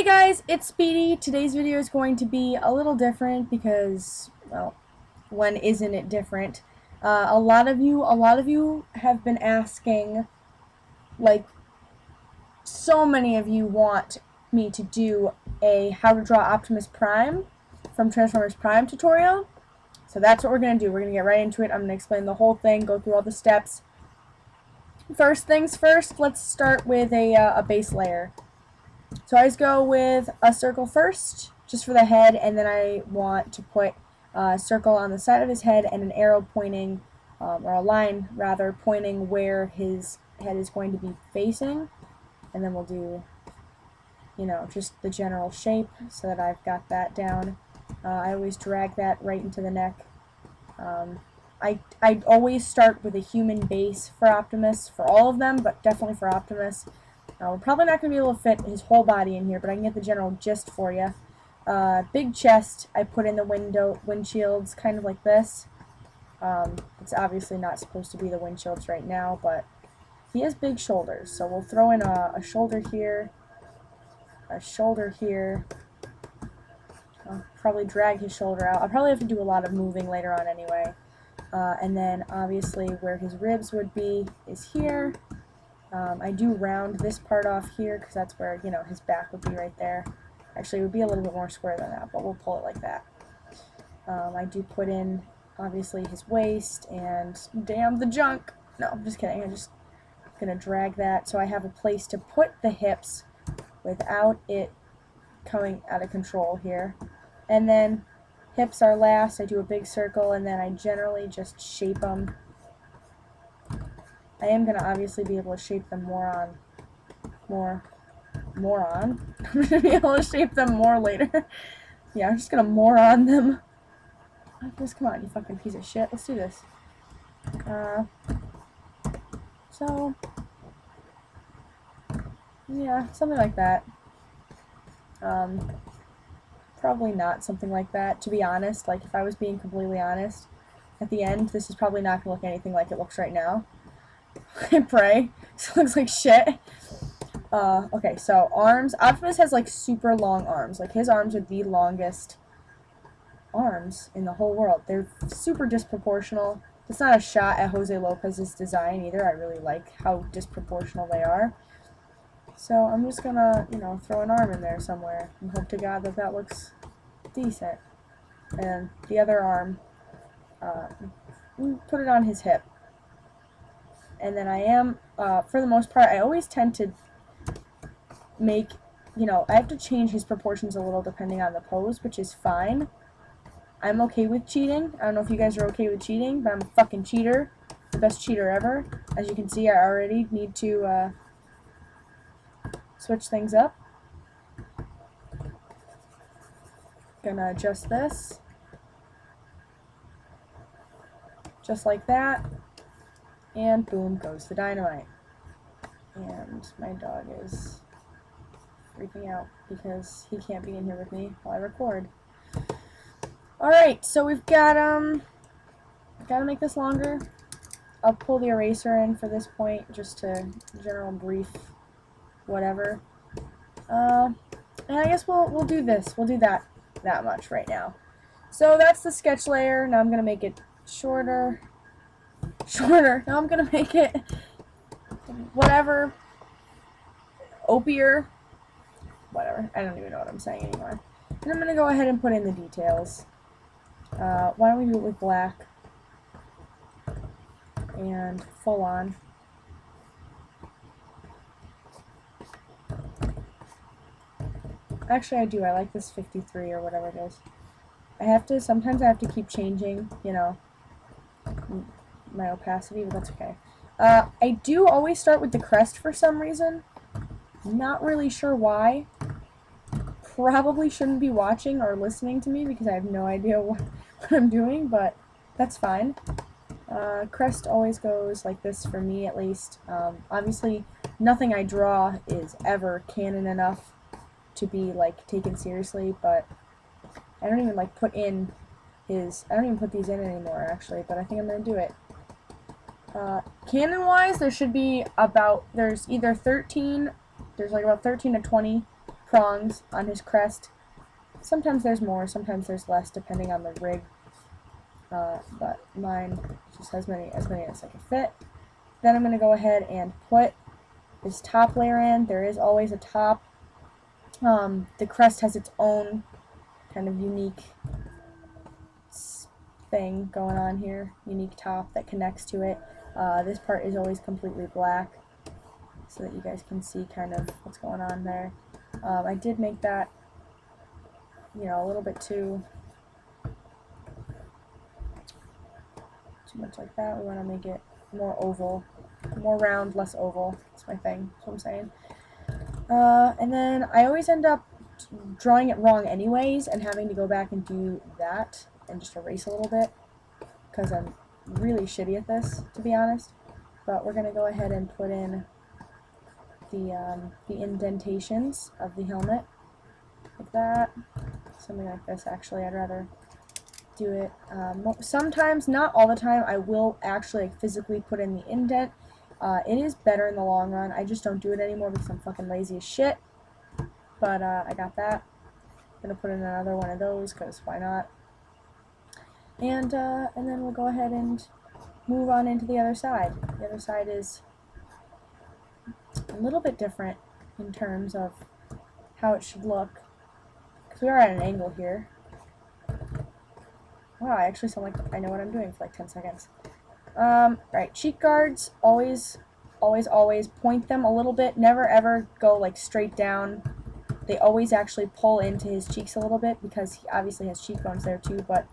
Hey guys, it's Speedy. Today's video is going to be a little different because, well, when isn't it different? A lot of you have been asking, like, so many of you want me to do a how to draw Optimus Prime from Transformers Prime tutorial. So that's what we're going to do. We're going to get right into it. I'm going to explain the whole thing, go through all the steps. First things first, let's start with a base layer. So I always go with a circle first, just for the head, and then I want to put a circle on the side of his head and an arrow pointing, or a line rather, pointing where his head is going to be facing. And then we'll do, you know, just the general shape so that I've got that down. I always drag that right into the neck. I always start with a human base for Optimus, for all of them, but definitely for Optimus. We're probably not going to be able to fit his whole body in here, but I can get the general gist for you. Big chest, I put in the windshields, kind of like this. It's obviously not supposed to be the windshields right now, but he has big shoulders, so we'll throw in a shoulder here, a shoulder here. I'll probably drag his shoulder out. I'll probably have to do a lot of moving later on anyway. And then obviously where his ribs would be is here. I do round this part off here because that's where, you know, his back would be right there. Actually, it would be a little bit more square than that, but we'll pull it like that. I do put in, obviously, his waist and damn the junk. No, I'm just kidding. I'm just going to drag that so I have a place to put the hips without it coming out of control here. And then hips are last. I do a big circle, and then I generally just shape them. I am going to obviously be able to shape them I'm going to be able to shape them more later. Yeah, I'm just going to moron them. Just come on, you fucking piece of shit. Let's do this. So, yeah, something like that. Probably not something like that, to be honest. Like, if I was being completely honest, at the end, this is probably not going to look anything like it looks right now. I pray. This looks like shit. Okay, so arms. Optimus has like super long arms. Like his arms are the longest arms in the whole world. They're super disproportional. It's not a shot at Jose Lopez's design either. I really like how disproportional they are. So I'm just gonna, you know, throw an arm in there somewhere and hope to God that that looks decent. And the other arm, put it on his hip. And then I am, for the most part, I always tend to make, you know, I have to change his proportions a little depending on the pose, which is fine. I'm okay with cheating. I don't know if you guys are okay with cheating, but I'm a fucking cheater. The best cheater ever. As you can see, I already need to switch things up. Gonna adjust this. Just like that. And boom goes the dynamite. And my dog is freaking out because he can't be in here with me while I record. Alright, so we've got, gotta make this longer. I'll pull the eraser in for this point, just to general brief whatever. And I guess we'll do this. We'll do that much right now. So that's the sketch layer. Now I'm gonna make it shorter. Now I'm gonna make it whatever, opier, whatever. I don't even know what I'm saying anymore. And I'm gonna go ahead and put in the details. Why don't we do it with black and full on. Actually, I do. I like this 53 or whatever it is. Sometimes I have to keep changing, you know, my opacity, but that's okay. I do always start with the crest for some reason. Not really sure why. Probably shouldn't be watching or listening to me because I have no idea what I'm doing, but that's fine. Crest always goes like this for me, at least. Obviously, nothing I draw is ever canon enough to be like taken seriously, but I don't even like put in his. I don't even put these in anymore, actually, but I think I'm gonna do it. Canon-wise, there should be about, there's like about 13 to 20 prongs on his crest. Sometimes there's more, sometimes there's less, depending on the rig. But mine just has as many as I can fit. Then I'm going to go ahead and put this top layer in. There is always a top. The crest has its own kind of unique thing going on here, unique top that connects to it. This part is always completely black so that you guys can see kind of what's going on there. I did make that, you know, a little bit too much like that. We want to make it more oval, more round, less oval. That's my thing, that's what I'm saying. And then I always end up drawing it wrong anyways and having to go back and do that and just erase a little bit because I'm really shitty at this, to be honest. But we're going to go ahead and put in the indentations of the helmet like that. Something like this, actually. I'd rather do it. Sometimes, not all the time, I will actually physically put in the indent. It is better in the long run. I just don't do it anymore because I'm fucking lazy as shit. But I got that. I'm gonna put in another one of those because why not? And then we'll go ahead and move on into the other side. The other side is a little bit different in terms of how it should look because we are at an angle here. Wow, I actually sound like I know what I'm doing for like 10 seconds. Right, cheek guards, always point them a little bit. Never ever go like straight down. They always actually pull into his cheeks a little bit because he obviously has cheekbones there too, but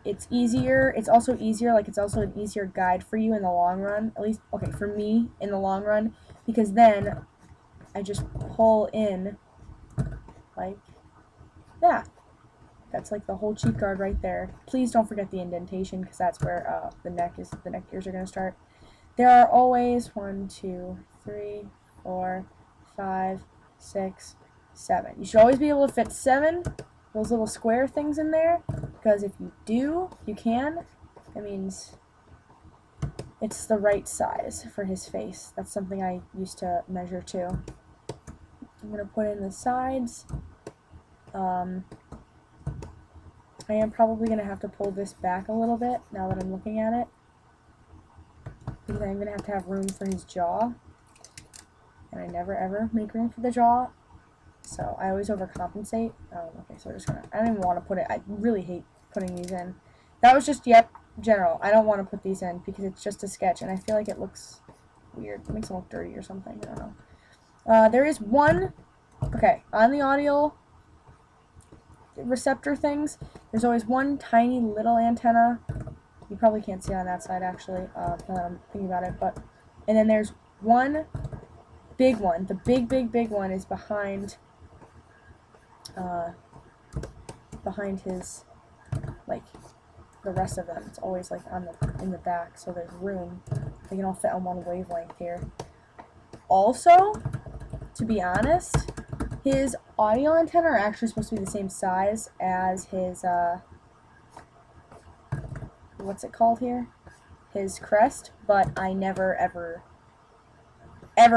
it's easier. It's also easier, like it's also an easier guide for you in the long run. At least, okay, for me in the long run, because then I just pull in like that. That's like the whole cheek guard right there. Please don't forget the indentation because that's where the neck ears are going to start. There are always 1, 2, 3, 4, 5, 6, 7. You should always be able to fit 7 those little square things in there because if you do, you can. That means it's the right size for his face. That's something I used to measure too. I'm going to put in the sides. I am probably going to have to pull this back a little bit now that I'm looking at it because I'm going to have room for his jaw, and I never ever make room for the jaw, so I always overcompensate. Okay, so we're just going to, I don't even want to put it, I really hate putting these in. That was just, yep, general. I don't want to put these in because it's just a sketch, and I feel like it looks weird. It makes it look dirty or something, I don't know. There is one, okay, on the audio receptor things, there's always one tiny little antenna. You probably can't see on that side actually, now that I'm thinking about it, but, and then there's one big one. The big one is behind his, like, the rest of them. It's always like in the back, so there's room. They can all fit on one wavelength here. Also, to be honest, his audio antenna are actually supposed to be the same size as his, what's it called here? His crest, but I never, ever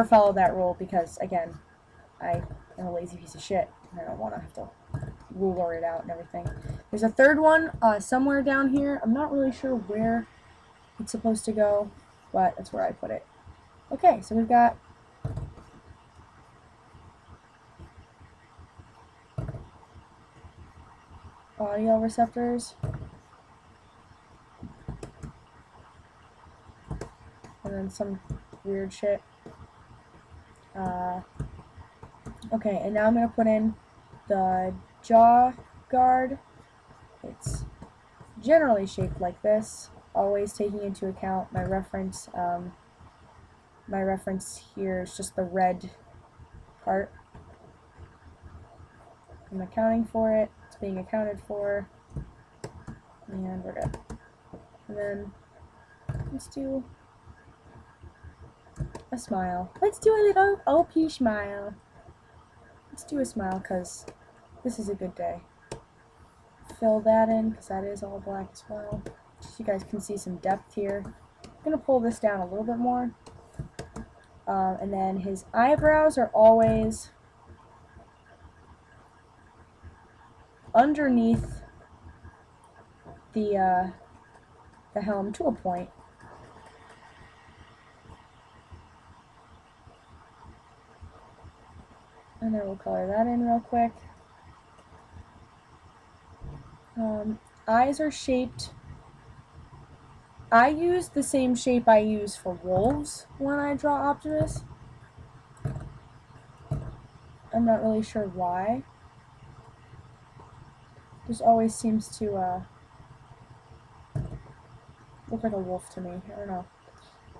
follow that rule because, again, I am a lazy piece of shit. I don't want to have to ruler it out and everything. There's a third one somewhere down here. I'm not really sure where it's supposed to go, but that's where I put it. Okay, so we've got audio receptors, and then some weird shit. Okay, and now I'm going to put in the jaw guard. It's generally shaped like this, always taking into account my reference. My reference here is just the red part. I'm accounting for it. It's being accounted for. And we're good. And then let's do a smile. Let's do a little OP smile. Let's do a smile because this is a good day. Fill that in because that is all black as well. Just so you guys can see some depth here. I'm going to pull this down a little bit more. And then his eyebrows are always underneath the helm to a point. And then we'll color that in real quick. Eyes are shaped. I use the same shape I use for wolves when I draw Optimus. I'm not really sure why. Just always seems to look like a wolf to me. I don't know.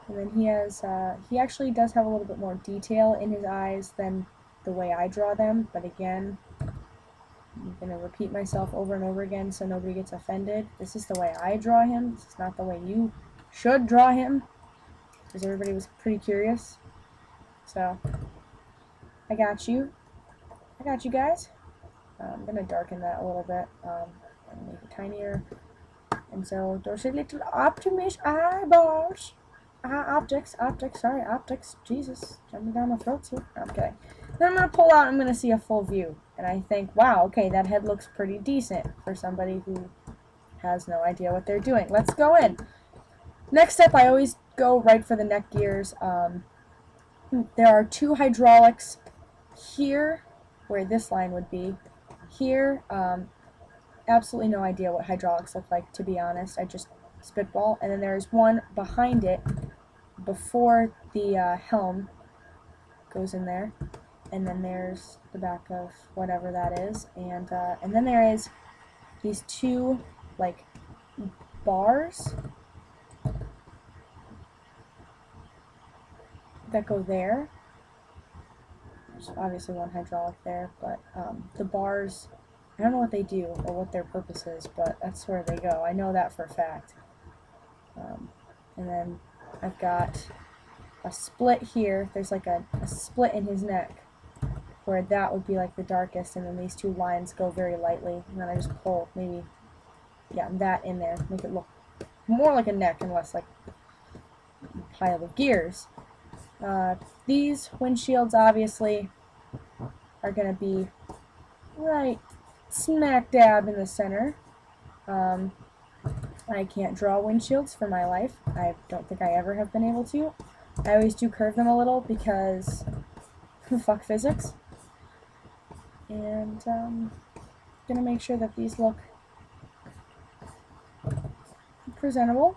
And then he has, he actually does have a little bit more detail in his eyes than the way I draw them, but again, I'm going to repeat myself over and over again so nobody gets offended. This is the way I draw him. This is not the way you should draw him, because everybody was pretty curious. So, I got you. I got you guys. I'm going to darken that a little bit and make it tinier. And so, those are little Optimus eyeballs. Optics, sorry, optics. Jesus, jumping down my throats here. I'm kidding. Then I'm going to pull out and I'm going to see a full view. And I think, wow, okay, that head looks pretty decent for somebody who has no idea what they're doing. Let's go in. Next step, I always go right for the neck gears. There are two hydraulics here, where this line would be. Here, absolutely no idea what hydraulics look like, to be honest. I just spitball. And then there's one behind it, before the helm goes in there. And then there's the back of whatever that is. And then there is these two, like, bars that go there. There's obviously one hydraulic there, but the bars, I don't know what they do or what their purpose is, but that's where they go. I know that for a fact. And then I've got a split here. There's like a split in his neck, where that would be like the darkest, and then these two lines go very lightly, and then I just pull maybe, yeah, that in there, make it look more like a neck and less like a pile of gears. These windshields obviously are going to be right smack dab in the center. I can't draw windshields for my life. I don't think I ever have been able to. I always do curve them a little because fuck physics. And gonna make sure that these look presentable.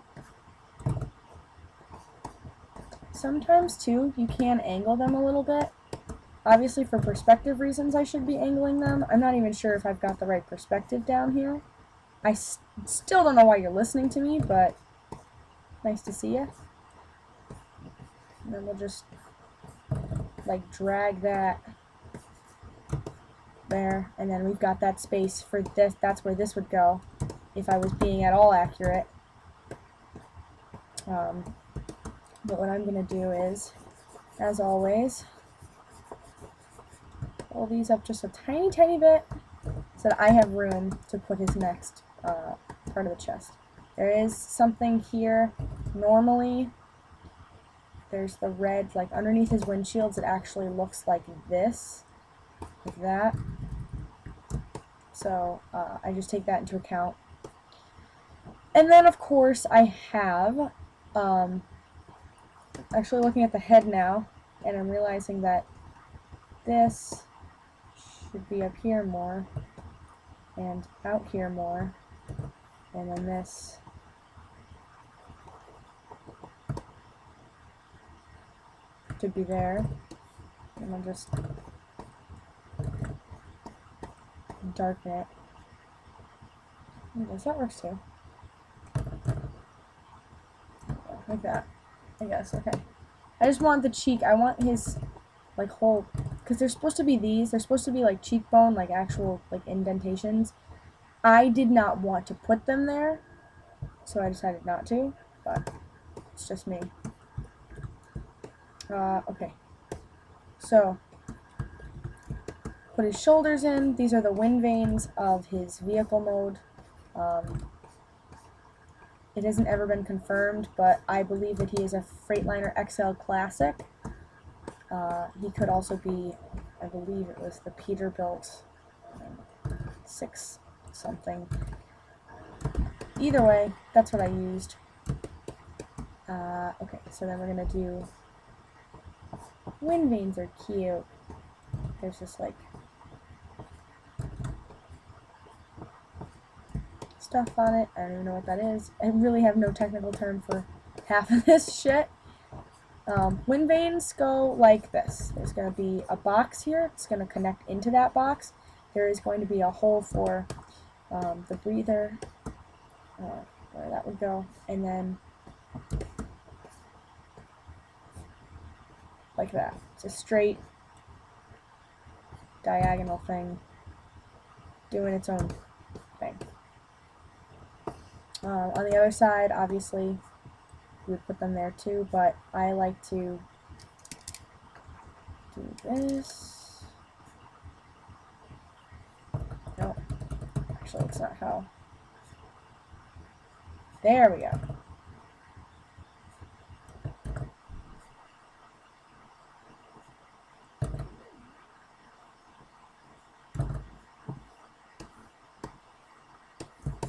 Sometimes too, you can angle them a little bit. Obviously for perspective reasons I should be angling them. I'm not even sure if I've got the right perspective down here. I still don't know why you're listening to me, but nice to see you. And then we'll just like drag that there, and then we've got that space for this. That's where this would go if I was being at all accurate. But what I'm going to do is, as always, pull these up just a tiny, tiny bit so that I have room to put his next part of the chest. There is something here. Normally, there's the red, like underneath his windshields, it actually looks like this, like that. So I just take that into account. And then, of course, I have, actually looking at the head now, and I'm realizing that this should be up here more, and out here more, and then this should be there, and I'll just darken it. I guess that works too. Like that, I guess. Okay. I just want the cheek. I want his like whole, because they're supposed to be these. They're supposed to be like cheekbone, like actual like indentations. I did not want to put them there, so I decided not to. But it's just me. Okay. So put his shoulders in. These are the wind vanes of his vehicle mode. It hasn't ever been confirmed, but I believe that he is a Freightliner XL Classic. He could also be, I believe it was the Peterbilt 6 something. Either way, that's what I used. Okay, so then we're gonna do wind vanes are cute. There's just like stuff on it. I don't even know what that is. I really have no technical term for half of this shit. Wind vanes go like this. There's going to be a box here. It's going to connect into that box. There is going to be a hole for the breather, where that would go, and then like that. It's a straight diagonal thing doing its own thing. On the other side, obviously, we would put them there too, but I like to do this. No, actually, it's not how. There we go.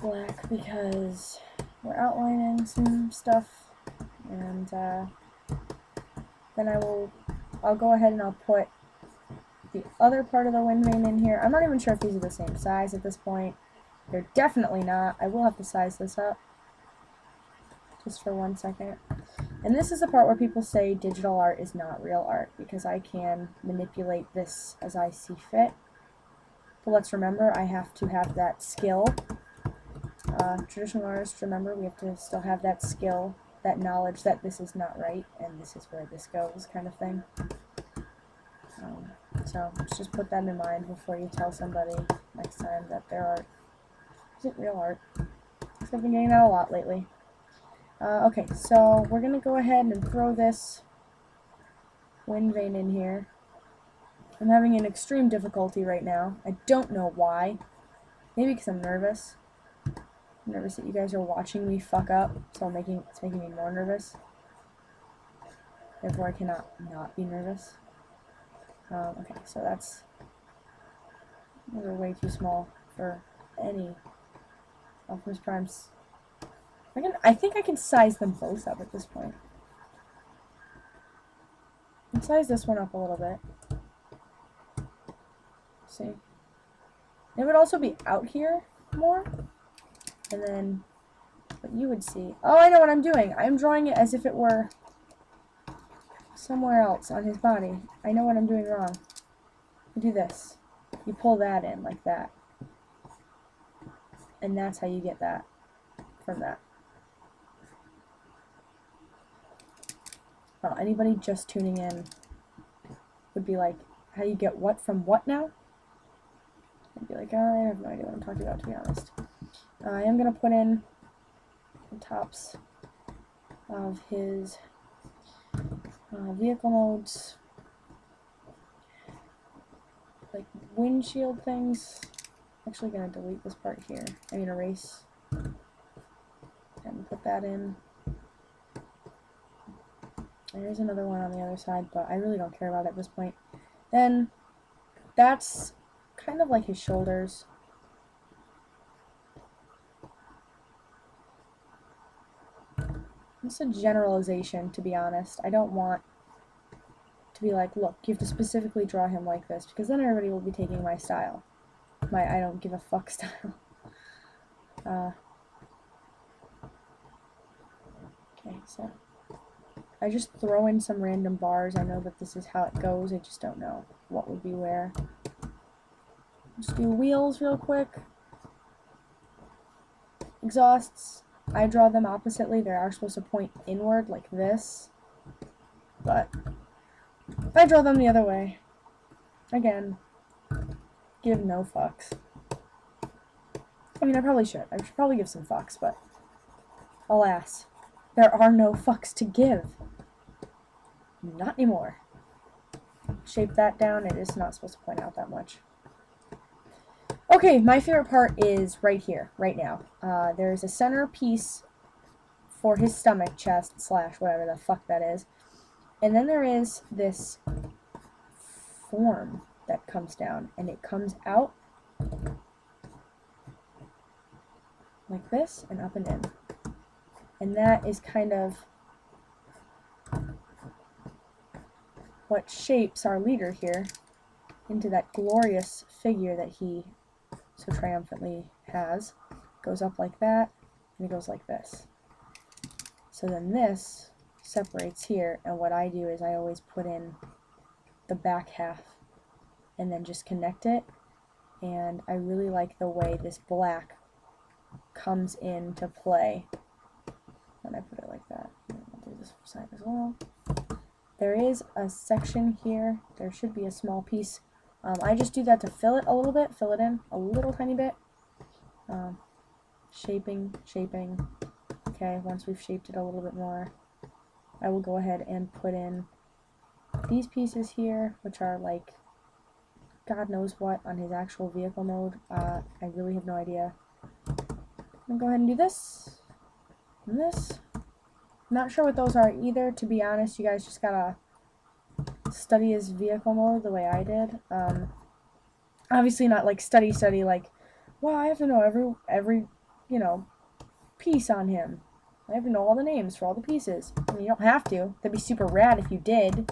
Black because we're outlining some stuff, and then I'll go ahead and I'll put the other part of the wind vane in here. I'm not even sure if these are the same size at this point. They're definitely not. I will have to size this up just for 1 second. And this is the part where people say digital art is not real art, because I can manipulate this as I see fit. But let's remember, I have to have that skill. Traditional artists, remember, we have to still have that skill, that knowledge that this is not right and this is where this goes, kind of thing. So let's just put that in mind before you tell somebody next time that their art isn't real art. Because I've been getting that a lot lately. Okay, so we're going to go ahead and throw this wind vane in here. I'm having an extreme difficulty right now. I don't know why. Maybe because I'm nervous. I'm nervous that you guys are watching me fuck up, so it's making me more nervous. Therefore, I cannot not be nervous. Okay, so those are way too small for any Optimus Primes. I think I can size them both up at this point. I can size this one up a little bit. See? It would also be out here more. And then what you would see. Oh, I know what I'm doing. I'm drawing it as if it were somewhere else on his body. I know what I'm doing wrong. You do this. You pull that in like that. And that's how you get that from that. Well, anybody just tuning in would be like, how do you get what from what now? I'd be like, I have no idea what I'm talking about, to be honest. I am going to put in the tops of his vehicle modes, like windshield things. I'm actually going to delete this part here. I mean erase. And put that in. There's another one on the other side, but I really don't care about it at this point. Then, that's kind of like his shoulders. It's a generalization, to be honest. I don't want to be like, look, you have to specifically draw him like this, because then everybody will be taking my style. My I don't give a fuck style. Okay, so I just throw in some random bars. I know that this is how it goes. I just don't know what would be where. Just do wheels real quick. Exhausts. I draw them oppositely. They are supposed to point inward like this. But I draw them the other way. Again, give no fucks. I mean, I probably should. I should probably give some fucks, but alas, there are no fucks to give. Not anymore. Shape that down. It is not supposed to point out that much. Okay, my favorite part is right here, right now. There's a center piece for his stomach, chest, slash, whatever the fuck that is. And then there is this form that comes down, and it comes out like this, and up and in. And that is kind of what shapes our leader here into that glorious figure that he so triumphantly has. Goes up like that, and it goes like this. So then this separates here, and what I do is I always put in the back half and then just connect it, and I really like the way this black comes into play when I put it like that. I'll do this side as well. There is a section here, there should be a small piece. I just do that to fill it a little bit, fill it in a little tiny bit. Shaping. Okay, once we've shaped it a little bit more, I will go ahead and put in these pieces here, which are like God knows what on his actual vehicle mode. I really have no idea. I'm gonna go ahead and do this and this. Not sure what those are either, to be honest. You guys just gotta study his vehicle mode the way I did. Obviously not like study like, wow, I have to know every you know, piece on him. I have to know all the names for all the pieces. I mean, you don't have to. That'd be super rad if you did,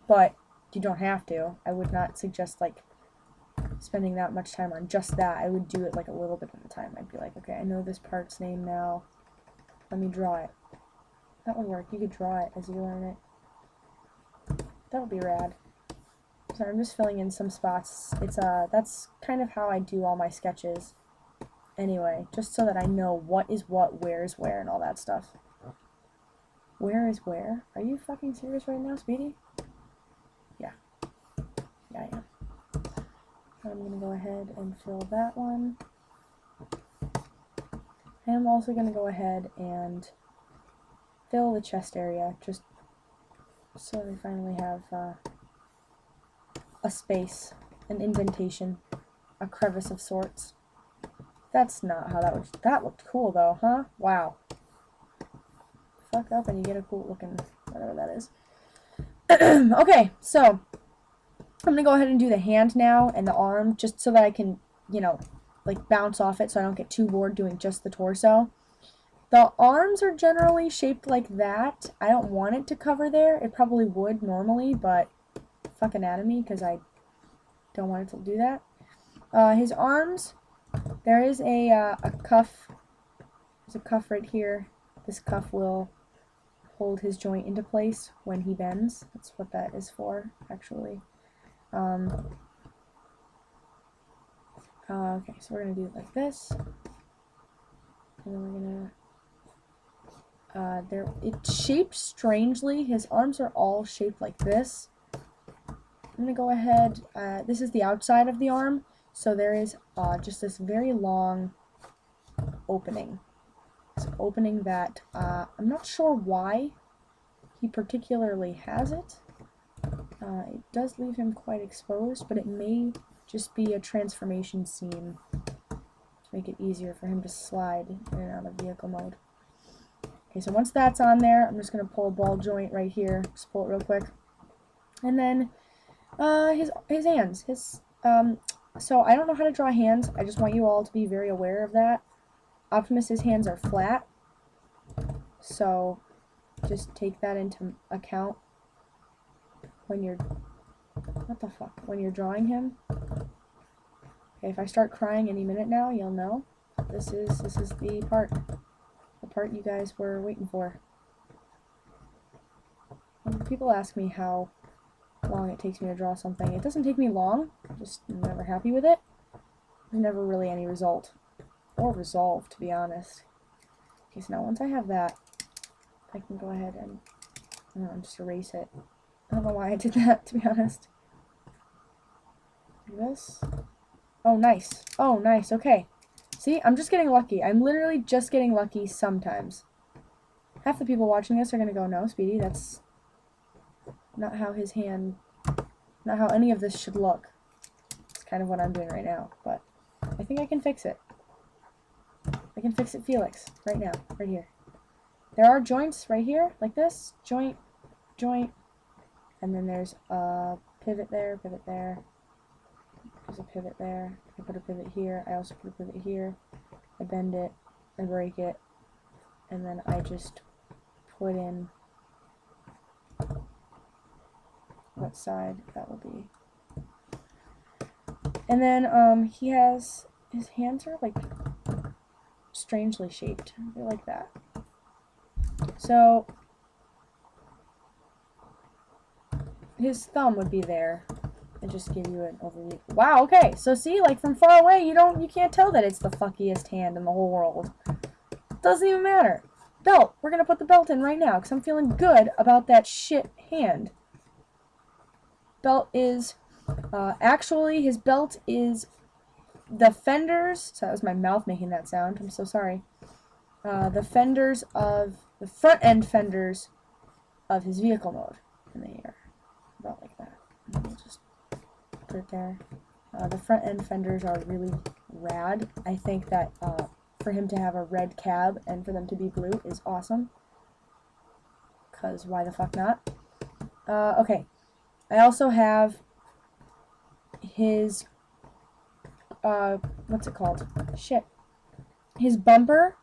but you don't have to. I would not suggest like spending that much time on just that. I would do it like a little bit at a time. I'd be like, okay, I know this part's name now. Let me draw it. That would work. You could draw it as you learn it. That would be rad. So I'm just filling in some spots. It's that's kind of how I do all my sketches. Anyway, just so that I know what is what, where is where, and all that stuff. Where is where? Are you fucking serious right now, Speedy? Yeah. Yeah, I am. I'm going to go ahead and fill that one. And I'm also going to go ahead and fill the chest area, just so we finally have a space, an indentation, a crevice of sorts. That's not how that would... That looked cool, though, huh? Wow. Fuck up and you get a cool looking... whatever that is. Okay, so I'm going to go ahead and do the hand now and the arm, just so that I can, you know, like bounce off it so I don't get too bored doing just the torso. The arms are generally shaped like that. I don't want it to cover there. It probably would normally, but fuck anatomy, because I don't want it to do that. His arms... There is a cuff. There's a cuff right here. This cuff will hold his joint into place when he bends. That's what that is for, actually. Okay, so we're going to do it like this. And then we're going to... it's shaped strangely. His arms are all shaped like this. I'm going to go ahead... this is the outside of the arm. So there is just this very long opening. This opening that I'm not sure why he particularly has it. It does leave him quite exposed, but it may just be a transformation seam to make it easier for him to slide in and out of vehicle mode. Okay, so once that's on there, I'm just going to pull a ball joint right here. Just pull it real quick. And then his hands. So I don't know how to draw hands. I just want you all to be very aware of that. Optimus's hands are flat, so just take that into account when you're... What the fuck? When you're drawing him. Okay, if I start crying any minute now, you'll know. This is the part you guys were waiting for. When people ask me how long it takes me to draw something, it doesn't take me long. Just never happy with it. There's never really any result or resolve, to be honest. Okay, so now once I have that, I can go ahead and just erase it. I don't know why I did that, to be honest. Like this. Oh, nice. Oh, nice. Okay. See, I'm just getting lucky. I'm literally just getting lucky sometimes. Half the people watching this are gonna go, no, Speedy, that's not how his hand, not how any of this should look. It's kind of what I'm doing right now, but I think I can fix it. I can fix it, Felix, right now, right here. There are joints right here, like this. Joint, joint, and then there's a pivot there, pivot there. There's a pivot there. I put a pivot here. I also put a pivot here. I bend it, I break it, and then I just put in what side that will be. And then he has, his hands are like strangely shaped. They're like that. So his thumb would be there. And just give you an overview. Wow, okay. So see, like from far away, you can't tell that it's the fuckiest hand in the whole world. Doesn't even matter. Belt. We're gonna put the belt in right now because I'm feeling good about that shit hand. Belt is, actually, his belt is the fenders. So that was my mouth making that sound. I'm so sorry. The fenders of the front end fenders of his vehicle mode in the air. About like that. And we'll just put it there. The front end fenders are really rad. I think that for him to have a red cab and for them to be blue is awesome. Because why the fuck not? Okay. I also have his, what's it called? Shit. His bumper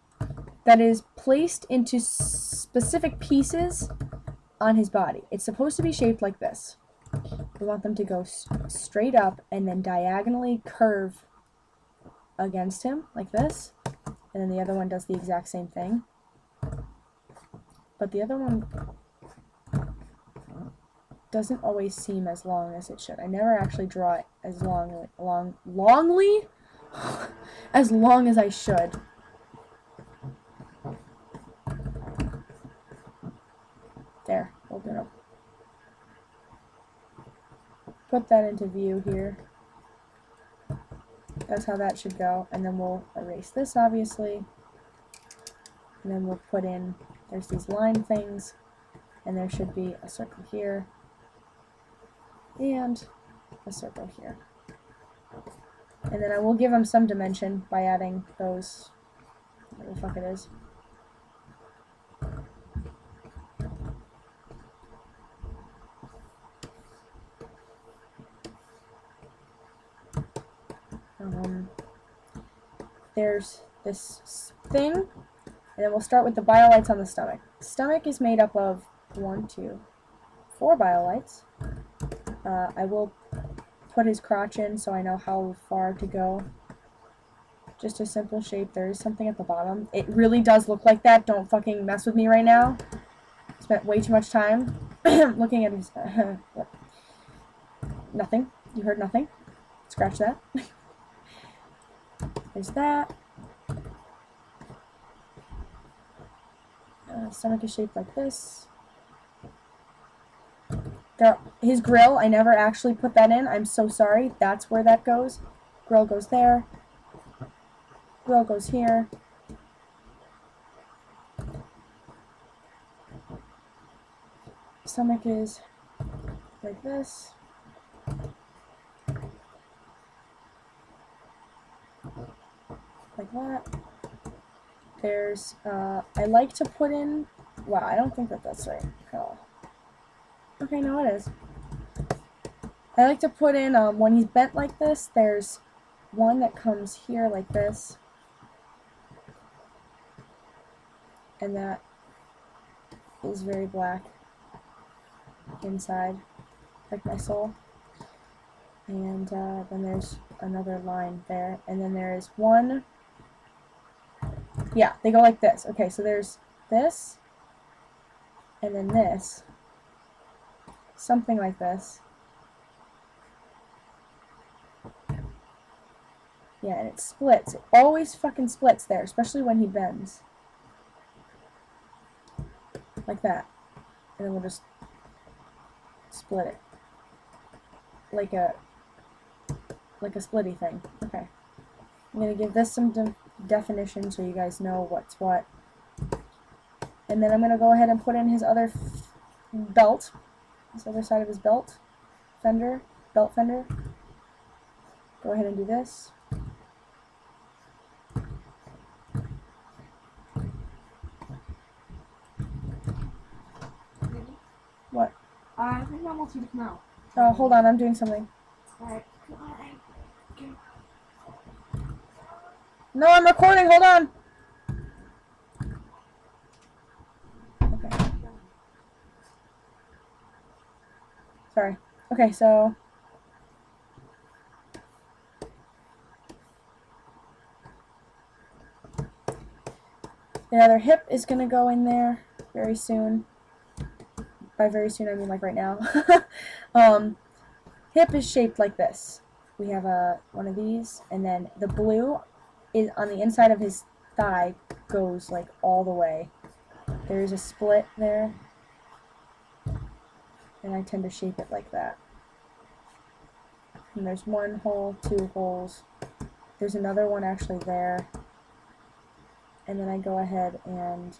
that is placed into specific pieces on his body. It's supposed to be shaped like this. We want them to go straight up and then diagonally curve against him, like this. And then the other one does the exact same thing. But the other one doesn't always seem as long as it should. I never actually draw it as longly as long as I should. There, open it up. Put that into view here. That's how that should go. And then we'll erase this, obviously. And then we'll put in, there's these line things. And there should be a circle here. And a circle here. And then I will give them some dimension by adding those, whatever the fuck it is. There's this thing, and then we'll start with the biolights on the stomach. Stomach is made up of 1, 2, 4 biolights. I will put his crotch in so I know how far to go. Just a simple shape. There is something at the bottom. It really does look like that. Don't fucking mess with me right now. Spent way too much time looking at his... Nothing. You heard nothing. Scratch that. There's that. Stomach is shaped like this. His grill, I never actually put that in. I'm so sorry. That's where that goes. Grill goes there. Grill goes here. Stomach is like this. Like that. There's, I like to put in, wow, I don't think that that's right at all. Okay, no, it is. I like to put in, when he's bent like this, there's one that comes here like this. And that is very black inside, like my soul. And then there's another line there. And then there is one, yeah, they go like this. Okay, so there's this, and then this. Something like this. Yeah, and it splits. It always fucking splits there, especially when he bends. Like that. And then we'll just split it. Like a splitty thing. Okay. I'm going to give this some definition so you guys know what's what. And then I'm going to go ahead and put in his other belt. This other side of his belt. Fender. Belt fender. Go ahead and do this. What? I think I want you to come out. Oh, hold on. I'm doing something. Alright. No, I'm recording. Hold on. Okay, so the other hip is going to go in there very soon. By very soon, I mean like right now. Hip is shaped like this. We have one of these, and then the blue is on the inside of his thigh, goes like all the way. There's a split there, and I tend to shape it like that. And there's one hole, two holes. There's another one actually there. And then I go ahead and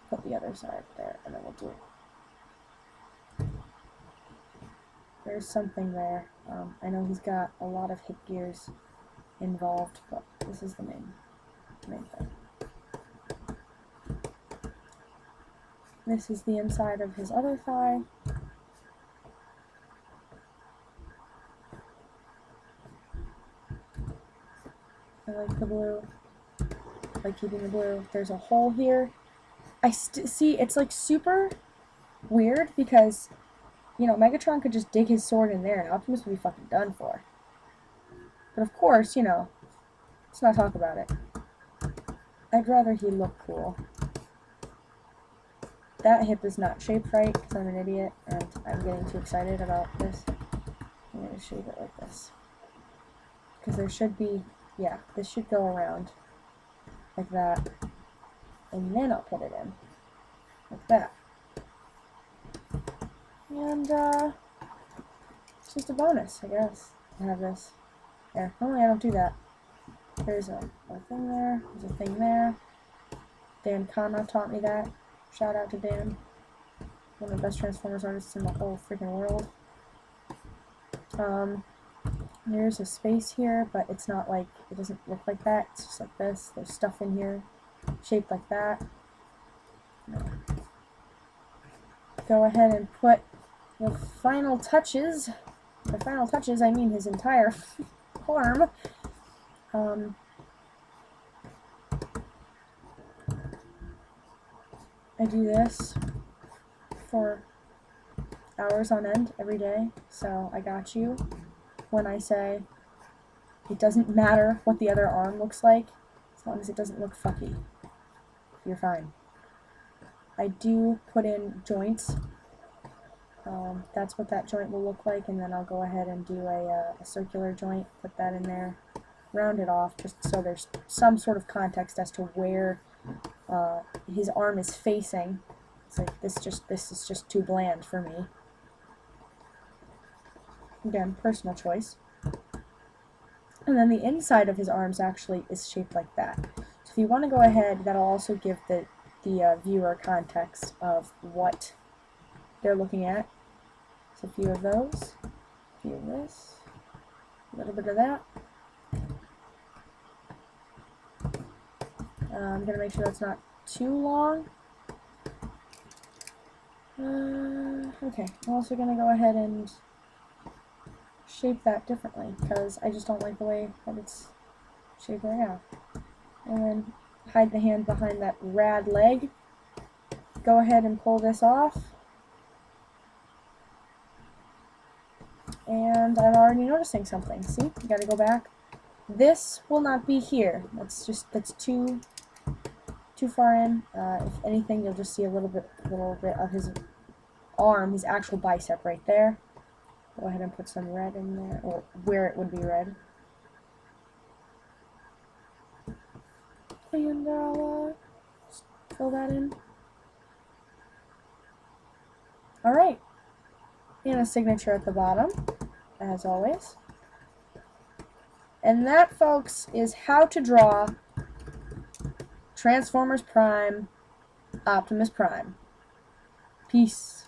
put the other side there, and then we'll do it. There's something there. I know he's got a lot of hip gears involved, but this is the main thing. This is the inside of his other thigh. I like the blue. I like keeping the blue. There's a hole here. I see, it's like super weird because, you know, Megatron could just dig his sword in there and Optimus would be fucking done for. But of course, you know, let's not talk about it. I'd rather he look cool. That hip is not shaped right because I'm an idiot and I'm getting too excited about this. I'm going to shape it like this. Because there should be, yeah, this should go around like that. And then I'll put it in like that. And it's just a bonus, I guess, to have this. Yeah, normally I don't do that. There's a thing there, there's a thing there. Dan Kama taught me that. Shout out to Dan. One of the best Transformers artists in the whole freaking world. There's a space here, but it's not like, it doesn't look like that. It's just like this. There's stuff in here shaped like that. Go ahead and put the final touches. By final touches, I mean his entire arm. I do this for hours on end every day, so I got you when I say it doesn't matter what the other arm looks like, as long as it doesn't look fucky. You're fine. I do put in joints. That's what that joint will look like, and then I'll go ahead and do a circular joint, put that in there, round it off, just so there's some sort of context as to where his arm is facing. It's like this is just too bland for me. Again, personal choice. And then the inside of his arms actually is shaped like that. So if you want to go ahead, that'll also give the viewer context of what they're looking at. So a few of those, a few of this, a little bit of that. I'm going to make sure that's not too long. Okay, I'm also going to go ahead and shape that differently because I just don't like the way that it's shaped right now. And then hide the hand behind that rad leg. Go ahead and pull this off. And I'm already noticing something. See? You gotta go back. This will not be here. That's too far in. If anything, you'll just see a little bit of his arm, his actual bicep right there. Go ahead and put some red in there, or where it would be red. And I'll just fill that in. Alright. And a signature at the bottom, as always. And that, folks, is how to draw Transformers Prime, Optimus Prime. Peace.